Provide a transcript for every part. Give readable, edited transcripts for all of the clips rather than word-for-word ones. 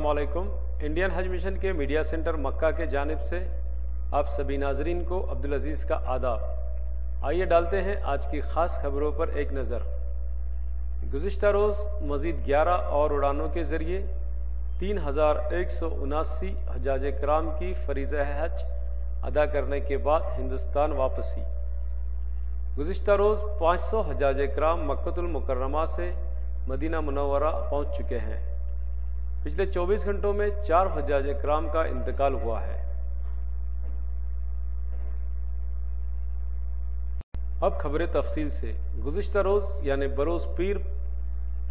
अस्सलाम वालेकुम। इंडियन हज मिशन के मीडिया सेंटर मक्का के जानिब से आप सभी नाजरीन को अब्दुल अजीज़ का आदाब। आइए डालते हैं आज की ख़ास खबरों पर एक नज़र। गुज़िश्ता रोज़ मज़ीद 11 और उड़ानों के ज़रिए 3179 हज्जाज कराम की फ़रीज़ा हज अदा करने के बाद हिंदुस्तान वापसी। गुज़िश्ता रोज़ 500 हज्जाज कराम मक्कतुल मुकर्रमा से मदीना मुनव्वरा पहुँच चुके हैं। पिछले 24 घंटों में 4 हज्जाज कराम का इंतकाल हुआ है। अब खबरें तफसील से। गुज़िश्ता रोज़ यानी बरोज़ पीर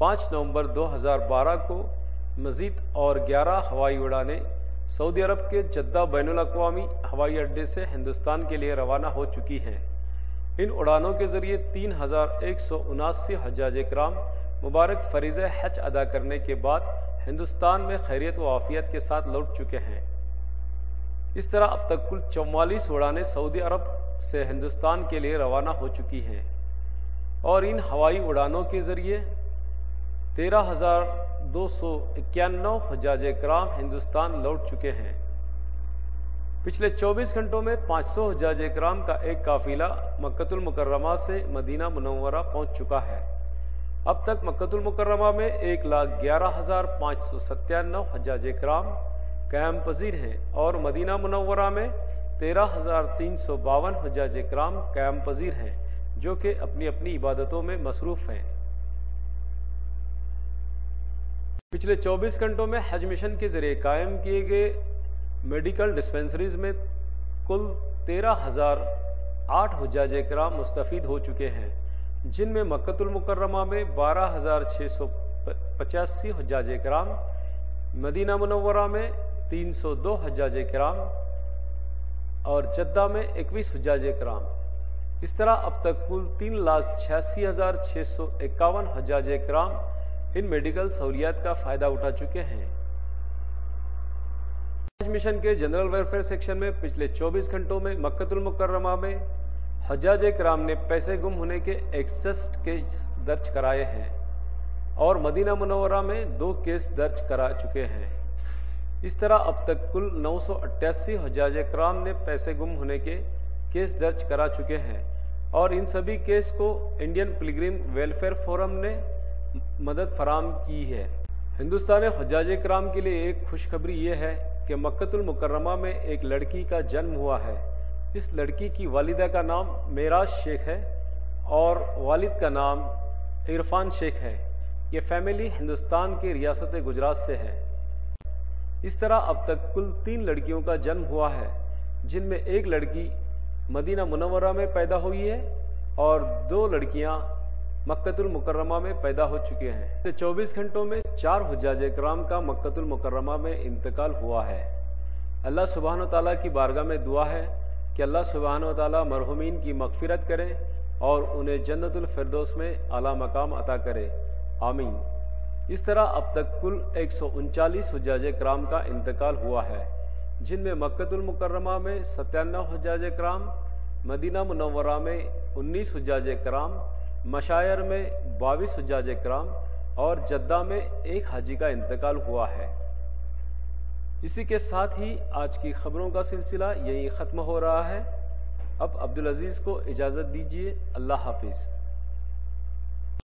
5 नवंबर 2012 को मज़ीद और 11 हवाई उड़ानें सऊदी अरब के जद्दा बैनुल अक़वामी हवाई अड्डे से हिंदुस्तान के लिए रवाना हो चुकी हैं। इन उड़ानों के ज़रिए 3179 हज्जाज कराम मुबारक फ़रीज़ा हज अदा करने के बाद हिंदुस्तान में खैरियत व आफियत के साथ लौट चुके हैं। इस तरह अब तक कुल 44 उड़ानें सऊदी अरब से हिंदुस्तान के लिए रवाना हो चुकी हैं और इन हवाई उड़ानों के ज़रिए 13,291 हज्जाज कराम हिंदुस्तान लौट चुके हैं। पिछले 24 घंटों में 500 हज्जाज कराम का एक काफिला मक्कतुल मुकर्रमा से मदीना मुनव्वरा पहुंच चुका है। अब तक मक्कतुल मुकर्रमा में 1,11,597 हज्जाज कराम क़याम पज़ीर हैं और मदीना मुनव्वरा में 13,352 हज्जाज कराम क़याम पज़ीर हैं, जो कि अपनी अपनी इबादतों में मसरूफ़ हैं। पिछले 24 घंटों में हज मिशन के ज़रिए कायम किए गए मेडिकल डिस्पेंसरीज में कुल 13,008 हज्जाज कराम मुस्तफ़ीद हो चुके हैं, जिनमें मक्कतुल मुकर्रमा में 12,685 हज्जाज कराम, मदीना मुनव्वरा में 302 हज्जाज कराम और जद्दा में 21 हज्जाज कराम। इस तरह अब तक कुल 3,86,651 हज्जाज कराम इन मेडिकल सहूलियात का फ़ायदा उठा चुके हैं। हज मिशन के जनरल वेलफेयर सेक्शन में पिछले 24 घंटों में मक्कतुल मुकर्रमा में हज्जाज कराम ने पैसे गुम होने के 61 केस दर्ज कराए हैं और मदीना मुनव्वरा में 2 केस दर्ज करा चुके हैं। इस तरह अब तक कुल 988 हज्जाज कराम ने पैसे गुम होने के केस दर्ज करा चुके हैं और इन सभी केस को इंडियन पिलग्रिम वेलफेयर फोरम ने मदद फराम की है। हिंदुस्तान हज्जाज कराम के लिए एक खुशखबरी ये है कि मक्कतुल मुकर्रमा में एक लड़की का जन्म हुआ है। इस लड़की की वालिदा का नाम मेराज शेख है और वालिद का नाम इरफान शेख है। ये फैमिली हिंदुस्तान की रियासत गुजरात से है। इस तरह अब तक कुल 3 लड़कियों का जन्म हुआ है, जिनमें एक लड़की मदीना मुनव्वरा में पैदा हुई है और 2 लड़कियां मक्कतुल मुकर्रमा में पैदा हो चुके हैं। 24 घंटों में 4 हज्जाज कराम का मक्कतुल मुकर्रमा में इंतकाल हुआ है। अल्लाह सुब्हान व तआला की बारगाह में दुआ है कि अल्लाह सुब्हान व तआला मरहुमीन की मग़फ़िरत करे और उन्हें जन्नतुल फ़िरदौस में आला मकाम अता करे, आमीन। इस तरह अब तक कुल 139 हज्जाज कराम का इंतकाल हुआ है, जिनमें मक्कतुल मुकर्रमा में 97 हज्जाज कराम, मदीना मुनव्वरा में 19 हज्जाज कराम, मशायर में 22 हज्जाज कराम और जद्दा में 1 हाजी का इंतकाल हुआ है। इसी के साथ ही आज की खबरों का सिलसिला यही ख़त्म हो रहा है। अब अब्दुल अजीज़ को इजाज़त दीजिए। अल्लाह हाफिज़।